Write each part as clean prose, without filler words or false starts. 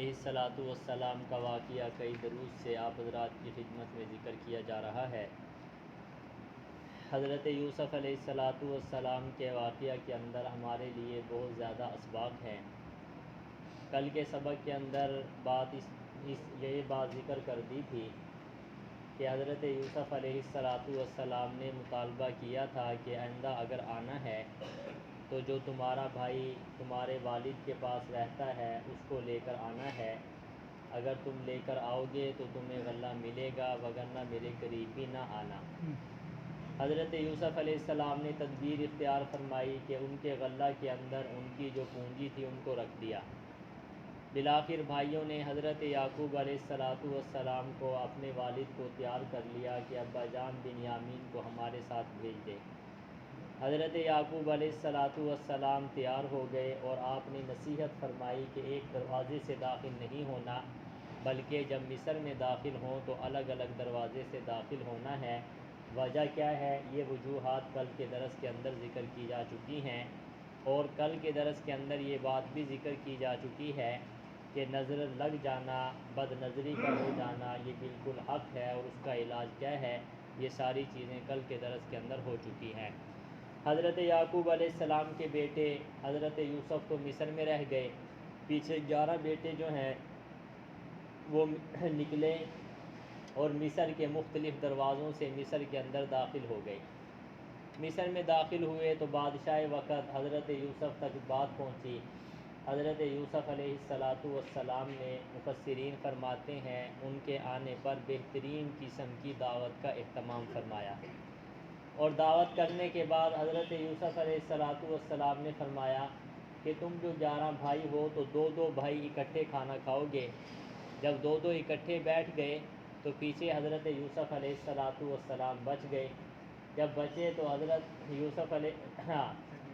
علیہ الصلاۃ والسلام کا واقعہ کئی دروس سے آپ حضرات کی خدمت میں ذکر کیا جا رہا ہے۔ حضرت یوسف علیہ الصلاۃ والسلام کے واقعہ کے اندر ہمارے لیے بہت زیادہ اسباق ہیں۔ کل کے سبق کے اندر یہ بات ذکر کر دی تھی کہ حضرت یوسف علیہ الصلاۃ والسلام نے مطالبہ کیا تھا کہ آئندہ اگر آنا ہے تو جو تمہارا بھائی تمہارے والد کے پاس رہتا ہے اس کو لے کر آنا ہے، اگر تم لے کر آؤ گے تو تمہیں غلہ ملے گا، وگرنہ میرے قریب بھی نہ آنا۔ حضرت یوسف علیہ السلام نے تدبیر اختیار فرمائی کہ ان کے غلہ کے اندر ان کی جو پونجی تھی ان کو رکھ دیا۔ بالآخر بھائیوں نے حضرت یعقوب علیہ الصلاۃ والسلام کو اپنے والد کو تیار کر لیا کہ ابا جان بنیامین کو ہمارے ساتھ بھیج دے۔ حضرت یعقوب علیہ الصلاۃ والسلام تیار ہو گئے اور آپ نے نصیحت فرمائی کہ ایک دروازے سے داخل نہیں ہونا، بلکہ جب مصر میں داخل ہوں تو الگ الگ دروازے سے داخل ہونا ہے۔ وجہ کیا ہے؟ یہ وجوہات کل کے درس کے اندر ذکر کی جا چکی ہیں، اور کل کے درس کے اندر یہ بات بھی ذکر کی جا چکی ہے کہ نظر لگ جانا، بد نظری کا ہو جانا یہ بالکل حق ہے، اور اس کا علاج کیا ہے، یہ ساری چیزیں کل کے درس کے اندر ہو چکی ہیں۔ حضرت یعقوب علیہ السلام کے بیٹے حضرت یوسف تو مصر میں رہ گئے، پیچھے 11 بیٹے جو ہیں وہ نکلے اور مصر کے مختلف دروازوں سے مصر کے اندر داخل ہو گئے۔ مصر میں داخل ہوئے تو بادشاہ وقت حضرت یوسف تک بات پہنچی۔ حضرت یوسف علیہ الصلاۃ والسلام نے، مفسرین فرماتے ہیں، ان کے آنے پر بہترین قسم کی دعوت کا اہتمام فرمایا، اور دعوت کرنے کے بعد حضرت یوسف علیہ الصلاۃ والسلام نے فرمایا کہ تم جو 11 بھائی ہو تو 2 بھائی اکٹھے کھانا کھاؤ گے۔ جب 2 اکٹھے بیٹھ گئے تو پیچھے حضرت یوسف علیہ الصلاۃ والسلام بچ گئے۔ جب بچے تو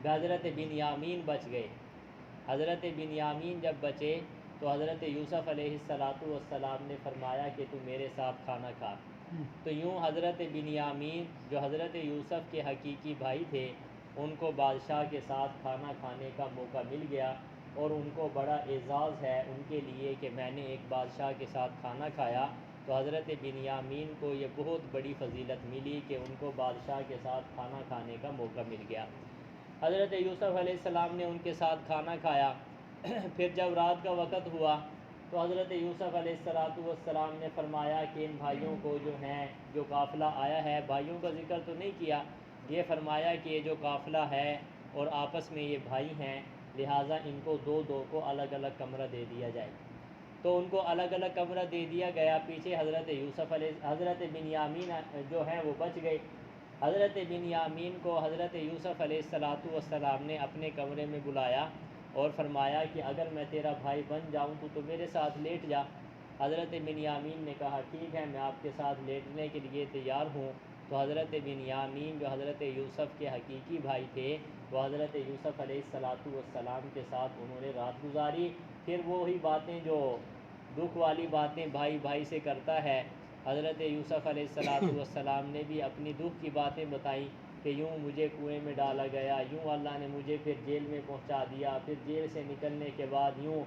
حضرت بنیامین بچ گئے۔ حضرت بنیامین جب بچے تو حضرت یوسف علیہ الصلاۃ والسلام نے فرمایا کہ تو میرے ساتھ کھانا کھا۔ تو یوں حضرت بنیامین جو حضرت یوسف کے حقیقی بھائی تھے ان کو بادشاہ کے ساتھ کھانا کھانے کا موقع مل گیا، اور ان کو بڑا اعزاز ہے ان کے لیے کہ میں نے ایک بادشاہ کے ساتھ کھانا کھایا۔ تو حضرت بنیامین کو یہ بہت بڑی فضیلت ملی کہ ان کو بادشاہ کے ساتھ کھانا کھانے کا موقع مل گیا۔ حضرت یوسف علیہ السلام نے ان کے ساتھ کھانا کھایا۔ پھر جب رات کا وقت ہوا تو حضرت یوسف علیہ الصلاۃ والسلام نے فرمایا کہ ان بھائیوں کو جو قافلہ آیا ہے، بھائیوں کا ذکر تو نہیں کیا، یہ فرمایا کہ یہ جو قافلہ ہے اور آپس میں یہ بھائی ہیں، لہٰذا ان کو 2 کو الگ الگ کمرہ دے دیا جائے۔ تو ان کو الگ الگ کمرہ دے دیا گیا۔ پیچھے حضرت بنیامین جو ہیں وہ بچ گئے۔ حضرت بنیامین کو حضرت یوسف علیہ الصلاۃ والسلام نے اپنے کمرے میں بلایا اور فرمایا کہ اگر میں تیرا بھائی بن جاؤں تو میرے ساتھ لیٹ جا۔ حضرت بنیامین نے کہا ٹھیک ہے، میں آپ کے ساتھ لیٹنے کے لیے تیار ہوں۔ تو حضرت بنیامین جو حضرت یوسف کے حقیقی بھائی تھے وہ حضرت یوسف علیہ الصلاۃ والسلام کے ساتھ انہوں نے رات گزاری۔ پھر وہی باتیں جو دکھ والی باتیں بھائی بھائی سے کرتا ہے، حضرت یوسف علیہ الصلاۃ والسلام نے بھی اپنی دکھ کی باتیں بتائیں کہ یوں مجھے کنویں میں ڈالا گیا، یوں اللہ نے مجھے پھر جیل میں پہنچا دیا، پھر جیل سے نکلنے کے بعد یوں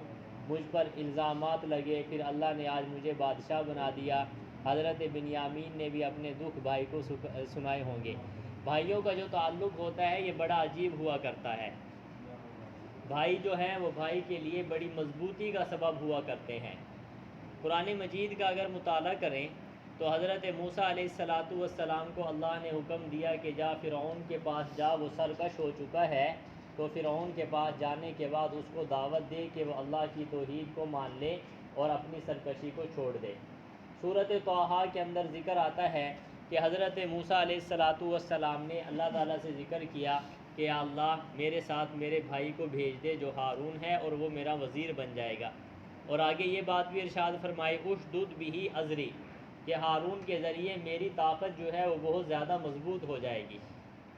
مجھ پر الزامات لگے، پھر اللہ نے آج مجھے بادشاہ بنا دیا۔ حضرت بنیامین نے بھی اپنے دکھ بھائی کو سنائے ہوں گے۔ بھائیوں کا جو تعلق ہوتا ہے یہ بڑا عجیب ہوا کرتا ہے۔ بھائی جو ہیں وہ بھائی کے لیے بڑی مضبوطی کا سبب ہوا کرتے ہیں۔ قرآن مجید کا اگر مطالعہ کریں تو حضرت موسیٰ علیہ الصلاۃ والسلام کو اللہ نے حکم دیا کہ جا فرعون کے پاس جا، وہ سرکش ہو چکا ہے، تو فرعون کے پاس جانے کے بعد اس کو دعوت دے کہ وہ اللہ کی توحید کو مان لے اور اپنی سرکشی کو چھوڑ دے۔ سورۃ طٰہٰ کے اندر ذکر آتا ہے کہ حضرت موسیٰ علیہ الصلاۃ والسلام نے اللہ تعالیٰ سے ذکر کیا کہ یا اللہ میرے ساتھ میرے بھائی کو بھیج دے جو ہارون ہے، اور وہ میرا وزیر بن جائے گا۔ اور آگے یہ بات بھی ارشاد فرمائی اشدد بہ ازری، کہ ہارون کے ذریعے میری طاقت جو ہے وہ بہت زیادہ مضبوط ہو جائے گی۔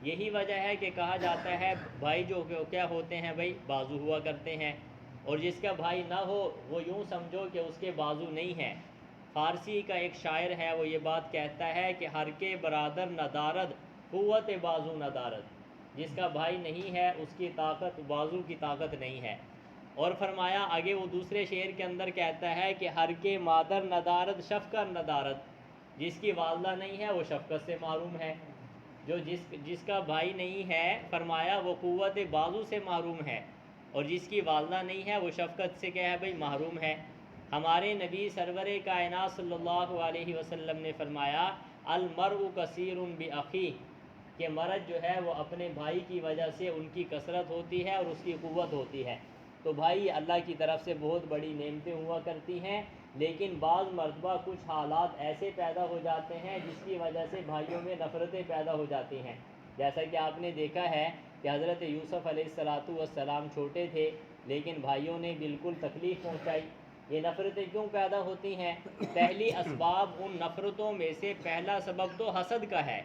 یہی وجہ ہے کہ کہا جاتا ہے بھائی جو کیا ہوتے ہیں بھائی، بازو ہوا کرتے ہیں، اور جس کا بھائی نہ ہو وہ یوں سمجھو کہ اس کے بازو نہیں ہیں۔ فارسی کا ایک شاعر ہے وہ یہ بات کہتا ہے کہ ہر کے برادر ندارد قوت بازو ندارد، جس کا بھائی نہیں ہے اس کی طاقت بازو کی طاقت نہیں ہے۔ اور فرمایا آگے وہ دوسرے شعر کے اندر کہتا ہے کہ ہر کے مادر ندارت شفقت ندارت، جس کی والدہ نہیں ہے وہ شفقت سے محروم ہے، جو جس کا بھائی نہیں ہے فرمایا وہ قوت بازو سے محروم ہے، اور جس کی والدہ نہیں ہے وہ شفقت سے کیا ہے بھائی محروم ہے۔ ہمارے نبی سرور کائنات صلی اللہ علیہ وسلم نے فرمایا المرء کثیر بأخیہ، کہ مرد جو ہے وہ اپنے بھائی کی وجہ سے ان کی کثرت ہوتی ہے اور اس کی قوت ہوتی ہے۔ تو بھائی اللہ کی طرف سے بہت بڑی نعمتیں ہوا کرتی ہیں، لیکن بعض مرتبہ کچھ حالات ایسے پیدا ہو جاتے ہیں جس کی وجہ سے بھائیوں میں نفرتیں پیدا ہو جاتی ہیں۔ جیسا کہ آپ نے دیکھا ہے کہ حضرت یوسف علیہ السلام چھوٹے تھے لیکن بھائیوں نے بالکل تکلیف پہنچائی۔ یہ نفرتیں کیوں پیدا ہوتی ہیں؟ پہلی اسباب ان نفرتوں میں سے پہلا سبب تو حسد کا ہے،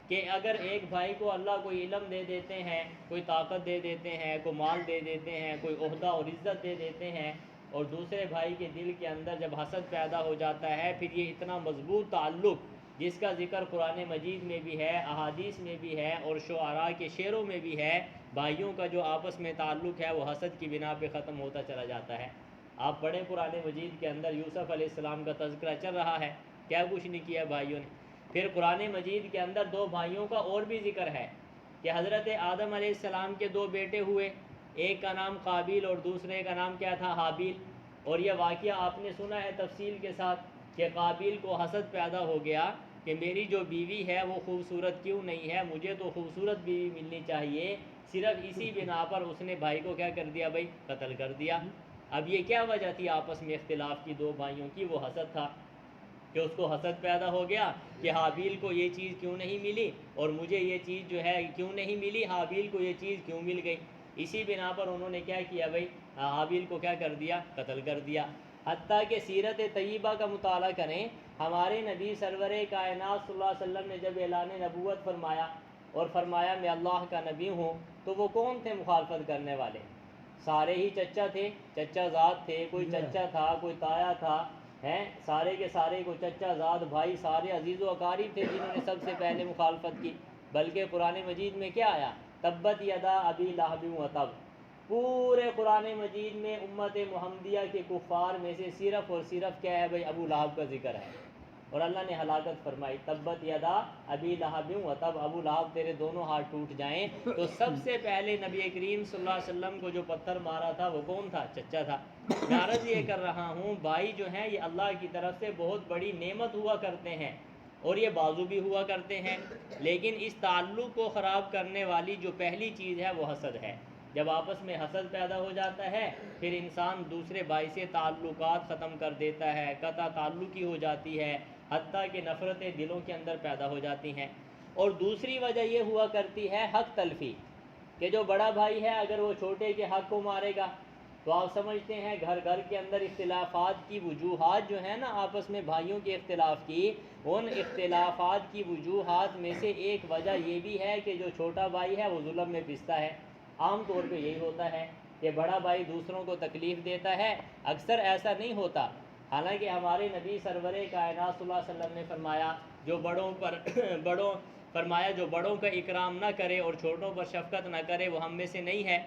کہ اگر ایک بھائی کو اللہ کوئی علم دے دیتے ہیں، کوئی طاقت دے دیتے ہیں، کوئی مال دے دیتے ہیں، کوئی عہدہ اور عزت دے دیتے ہیں، اور دوسرے بھائی کے دل کے اندر جب حسد پیدا ہو جاتا ہے، پھر یہ اتنا مضبوط تعلق جس کا ذکر قرآن مجید میں بھی ہے، احادیث میں بھی ہے اور شعراء کے شعروں میں بھی ہے، بھائیوں کا جو آپس میں تعلق ہے وہ حسد کی بنا پہ ختم ہوتا چلا جاتا ہے۔ آپ پڑھیں قرآن مجید کے اندر یوسف علیہ السلام کا تذکرہ چل رہا ہے، کیا کچھ نہیں کیا بھائیوں نے۔ پھر قرآن مجید کے اندر دو بھائیوں کا اور بھی ذکر ہے کہ حضرت آدم علیہ السلام کے دو بیٹے ہوئے، ایک کا نام قابیل اور دوسرے کا نام کیا تھا؟ حابیل۔ اور یہ واقعہ آپ نے سنا ہے تفصیل کے ساتھ کہ قابیل کو حسد پیدا ہو گیا کہ میری جو بیوی ہے وہ خوبصورت کیوں نہیں ہے، مجھے تو خوبصورت بیوی ملنی چاہیے، صرف اسی بنا پر اس نے بھائی کو کیا کر دیا بھائی؟ قتل کر دیا۔ اب یہ کیا وجہ تھی آپس میں اختلاف کی دو بھائیوں کی؟ وہ حسد تھا، کہ اس کو حسد پیدا ہو گیا کہ حابیل کو یہ چیز کیوں نہیں ملی اور مجھے یہ چیز جو ہے کیوں نہیں ملی، حابیل کو یہ چیز کیوں مل گئی۔ اسی بنا پر انہوں نے کیا کیا بھائی؟ حابیل کو کیا کر دیا؟ قتل کر دیا۔ حتیٰ کہ سیرت طیبہ کا مطالعہ کریں، ہمارے نبی سرور کائنات صلی اللہ علیہ وسلم نے جب اعلان نبوت فرمایا اور فرمایا میں اللہ کا نبی ہوں، تو وہ کون تھے مخالفت کرنے والے؟ سارے ہی چچا تھے، چچا زاد تھے، کوئی چچا تھا کوئی تایا تھا، ہیں سارے کے سارے کو چچا زاد بھائی سارے عزیز و اقارب تھے جنہوں نے سب سے پہلے مخالفت کی۔ بلکہ قرآن مجید میں کیا آیا؟ تبت یدا ابی لہب وتب۔ پورے قرآن مجید میں امت محمدیہ کے کفار میں سے صرف اور صرف کیا ہے بھائی؟ ابو لہب کا ذکر ہے، اور اللہ نے ہلاکت فرمائی تبت یدا ابی لہب وتب، ابو لہب تیرے دونوں ہاتھ ٹوٹ جائیں۔ تو سب سے پہلے نبی کریم صلی اللہ علیہ وسلم کو جو پتھر مارا تھا وہ کون تھا؟ چچا تھا۔ میں عرض یہ کر رہا ہوں بھائی جو ہیں یہ اللہ کی طرف سے بہت بڑی نعمت ہوا کرتے ہیں اور یہ بازو بھی ہوا کرتے ہیں، لیکن اس تعلق کو خراب کرنے والی جو پہلی چیز ہے وہ حسد ہے۔ جب آپس میں حسد پیدا ہو جاتا ہے پھر انسان دوسرے بھائی سے تعلقات ختم کر دیتا ہے، قطع تعلقی ہو جاتی ہے، حتیٰ کہ نفرتیں دلوں کے اندر پیدا ہو جاتی ہیں۔ اور دوسری وجہ یہ ہوا کرتی ہے حق تلفی، کہ جو بڑا بھائی ہے اگر وہ چھوٹے کے حق کو مارے گا تو آپ سمجھتے ہیں گھر گھر کے اندر اختلافات کی وجوہات جو ہیں نا آپس میں بھائیوں کے اختلاف کی، ان اختلافات کی وجوہات میں سے ایک وجہ یہ بھی ہے کہ جو چھوٹا بھائی ہے وہ ظلم میں پستا ہے۔ عام طور پہ یہی ہوتا ہے کہ بڑا بھائی دوسروں کو تکلیف دیتا ہے، اکثر ایسا نہیں ہوتا۔ حالانکہ ہمارے نبی سرور کائنات صلی اللہ علیہ وسلم نے فرمایا جو بڑوں کا اکرام نہ کرے اور چھوٹوں پر شفقت نہ کرے وہ ہم میں سے نہیں ہے۔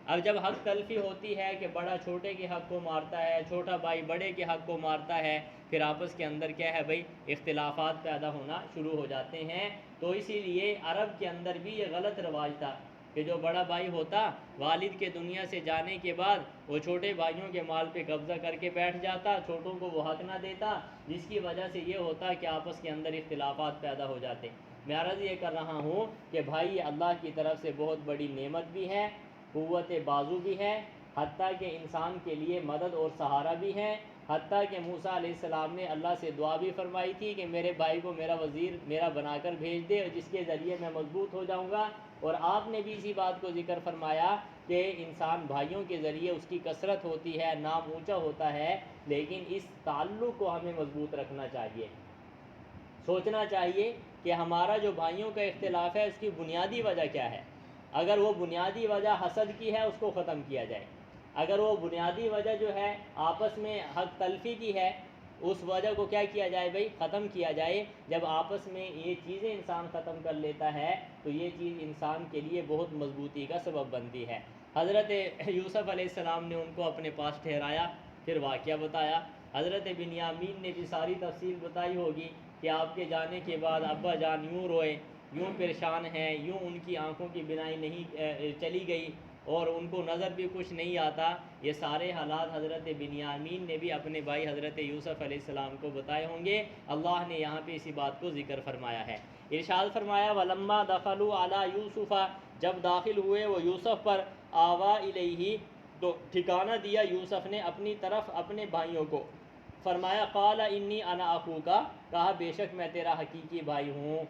اب جب حق تلفی ہوتی ہے کہ بڑا چھوٹے کے حق کو مارتا ہے، چھوٹا بھائی بڑے کے حق کو مارتا ہے، پھر آپس کے اندر کیا ہے بھائی؟ اختلافات پیدا ہونا شروع ہو جاتے ہیں۔ تو اسی لیے عرب کے اندر بھی یہ غلط رواج تھا کہ جو بڑا بھائی ہوتا والد کے دنیا سے جانے کے بعد وہ چھوٹے بھائیوں کے مال پہ قبضہ کر کے بیٹھ جاتا، چھوٹوں کو وہ حق نہ دیتا، جس کی وجہ سے یہ ہوتا کہ آپس کے اندر اختلافات پیدا ہو جاتے۔ میں عرض یہ کر رہا ہوں کہ بھائی اللہ کی طرف سے بہت بڑی نعمت بھی ہے، قوت بازو بھی ہے، حتیٰ کہ انسان کے لیے مدد اور سہارا بھی ہے۔ حتیٰ کہ موسیٰ علیہ السلام نے اللہ سے دعا بھی فرمائی تھی کہ میرے بھائی کو میرا وزیر میرا بنا کر بھیج دے جس کے ذریعے میں مضبوط ہو جاؤں گا، اور آپ نے بھی اسی بات کو ذکر فرمایا کہ انسان بھائیوں کے ذریعے اس کی کثرت ہوتی ہے، نام اونچا ہوتا ہے، لیکن اس تعلق کو ہمیں مضبوط رکھنا چاہیے۔ سوچنا چاہیے کہ ہمارا جو بھائیوں کا اختلاف ہے اس کی بنیادی وجہ کیا ہے۔ اگر وہ بنیادی وجہ حسد کی ہے اس کو ختم کیا جائے، اگر وہ بنیادی وجہ جو ہے آپس میں حق تلفی کی ہے اس وجہ کو کیا کیا جائے بھائی؟ ختم کیا جائے۔ جب آپس میں یہ چیزیں انسان ختم کر لیتا ہے تو یہ چیز انسان کے لیے بہت مضبوطی کا سبب بنتی ہے۔ حضرت یوسف علیہ السلام نے ان کو اپنے پاس ٹھہرایا، پھر واقعہ بتایا۔ حضرت بنیامین نے بھی ساری تفصیل بتائی ہوگی کہ آپ کے جانے کے بعد ابا جان یوں روئے، یوں پریشان ہیں، یوں ان کی آنکھوں کی بینائی نہیں چلی گئی اور ان کو نظر بھی کچھ نہیں آتا۔ یہ سارے حالات حضرت بنیامین نے بھی اپنے بھائی حضرت یوسف علیہ السلام کو بتائے ہوں گے۔ اللہ نے یہاں پہ اسی بات کو ذکر فرمایا ہے۔ ارشاد فرمایا وَلَمَّا دَخَلُوا عَلَى يُوسُفَ، جب داخل ہوئے وہ یوسف پر، آوا الیہ، تو ٹھکانہ دیا یوسف نے اپنی طرف اپنے بھائیوں کو، فرمایا قال انی انا اخوک، کہا بے شک میں تیرا حقیقی بھائی ہوں۔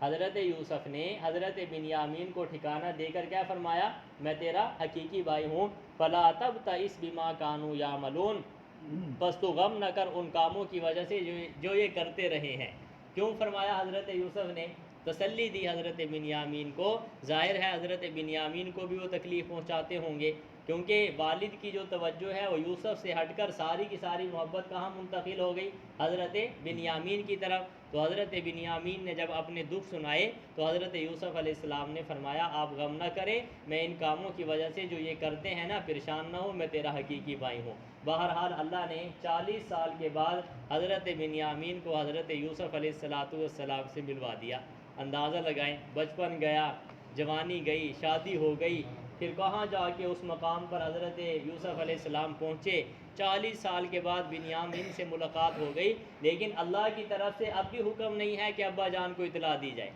حضرت یوسف نے حضرت بنیامین کو ٹھکانہ دے کر کیا فرمایا؟ میں تیرا حقیقی بھائی ہوں۔ فلا تبتئس بما كانوا يعملون، بس تو غم نہ کر ان کاموں کی وجہ سے جو یہ کرتے رہے ہیں۔ کیوں فرمایا حضرت یوسف نے؟ تسلی دی حضرت بنیامین کو۔ ظاہر ہے حضرت بنیامین کو بھی وہ تکلیف پہنچاتے ہوں گے، کیونکہ والد کی جو توجہ ہے وہ یوسف سے ہٹ کر ساری کی ساری محبت کہاں منتقل ہو گئی؟ حضرت بنیامین کی طرف۔ تو حضرت بنیامین نے جب اپنے دکھ سنائے تو حضرت یوسف علیہ السلام نے فرمایا آپ غم نہ کریں، میں ان کاموں کی وجہ سے جو یہ کرتے ہیں نا پریشان نہ ہو، میں تیرا حقیقی بھائی ہوں۔ بہرحال اللہ نے 40 سال کے بعد حضرت بنیامین کو حضرت یوسف علیہ السلام سے ملوا دیا۔ اندازہ لگائیں، بچپن گیا، جوانی گئی، شادی ہو گئی، پھر کہاں جا کے اس مقام پر حضرت یوسف علیہ السلام پہنچے۔ 40 سال کے بعد بنیامین سے ملاقات ہو گئی، لیکن اللہ کی طرف سے اب بھی حکم نہیں ہے کہ ابا جان کو اطلاع دی جائے۔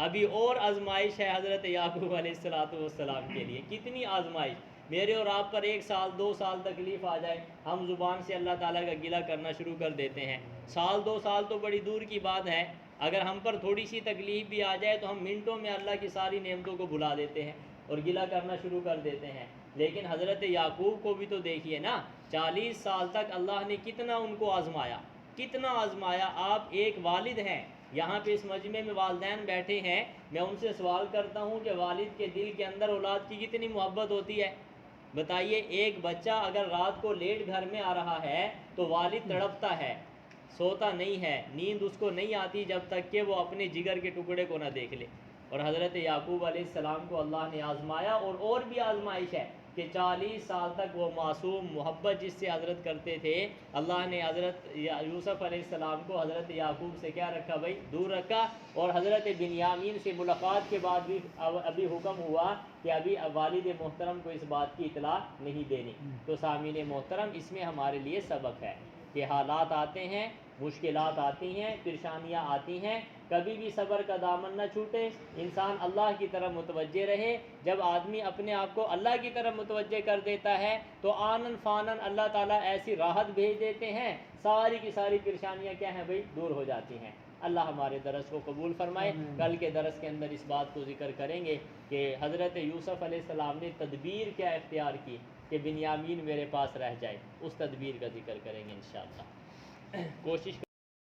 ابھی اور آزمائش ہے حضرت یعقوب علیہ السلام کے لیے۔ کتنی آزمائش! میرے اور آپ پر 1 سال 2 سال تکلیف آ جائے، ہم زبان سے اللہ تعالیٰ کا گلہ کرنا شروع کر دیتے ہیں۔ سال 2 سال تو بڑی دور کی بات ہے، اگر ہم پر تھوڑی سی تکلیف بھی آ جائے تو ہم منٹوں میں اللہ کی ساری نعمتوں کو بھلا دیتے ہیں اور گلہ کرنا شروع کر دیتے ہیں۔ لیکن حضرت یعقوب کو بھی تو دیکھیے نا، 40 سال تک اللہ نے کتنا ان کو آزمایا، کتنا آزمایا۔ آپ ایک والد ہیں، یہاں پہ اس مجمع میں والدین بیٹھے ہیں، میں ان سے سوال کرتا ہوں کہ والد کے دل کے اندر اولاد کی کتنی محبت ہوتی ہے؟ بتائیے، ایک بچہ اگر رات کو لیٹ گھر میں آ رہا ہے تو والد تڑپتا ہے، سوتا نہیں ہے، نیند اس کو نہیں آتی جب تک کہ وہ اپنے جگر کے ٹکڑے کو نہ دیکھ لے۔ اور حضرت یعقوب علیہ السلام کو اللہ نے آزمایا، اور بھی آزمائش ہے کہ 40 سال تک وہ معصوم محبت جس سے حضرت کرتے تھے، اللہ نے حضرت یوسف علیہ السلام کو حضرت یعقوب سے کیا رکھا بھائی؟ دور رکھا۔ اور حضرت بنیامین سے ملاقات کے بعد بھی ابھی حکم ہوا کہ ابھی والد محترم کو اس بات کی اطلاع نہیں دینی۔ تو سامعین محترم، اس میں ہمارے لیے سبق ہے کہ حالات آتے ہیں، مشکلات آتی ہیں، پریشانیاں آتی ہیں، کبھی بھی صبر کا دامن نہ چھوٹے، انسان اللہ کی طرف متوجہ رہے۔ جب آدمی اپنے آپ کو اللہ کی طرف متوجہ کر دیتا ہے تو آنن فانن اللہ تعالیٰ ایسی راحت بھیج دیتے ہیں، ساری کی ساری پریشانیاں کیا ہیں بھائی؟ دور ہو جاتی ہیں۔ اللہ ہمارے درس کو قبول فرمائے۔ کل کے درس کے اندر اس بات کو ذکر کریں گے کہ حضرت یوسف علیہ السلام نے تدبیر کیا اختیار کی کہ بنیامین میرے پاس رہ جائے، اس تدبیر کا ذکر کریں گے انشاءاللہ۔ کوشش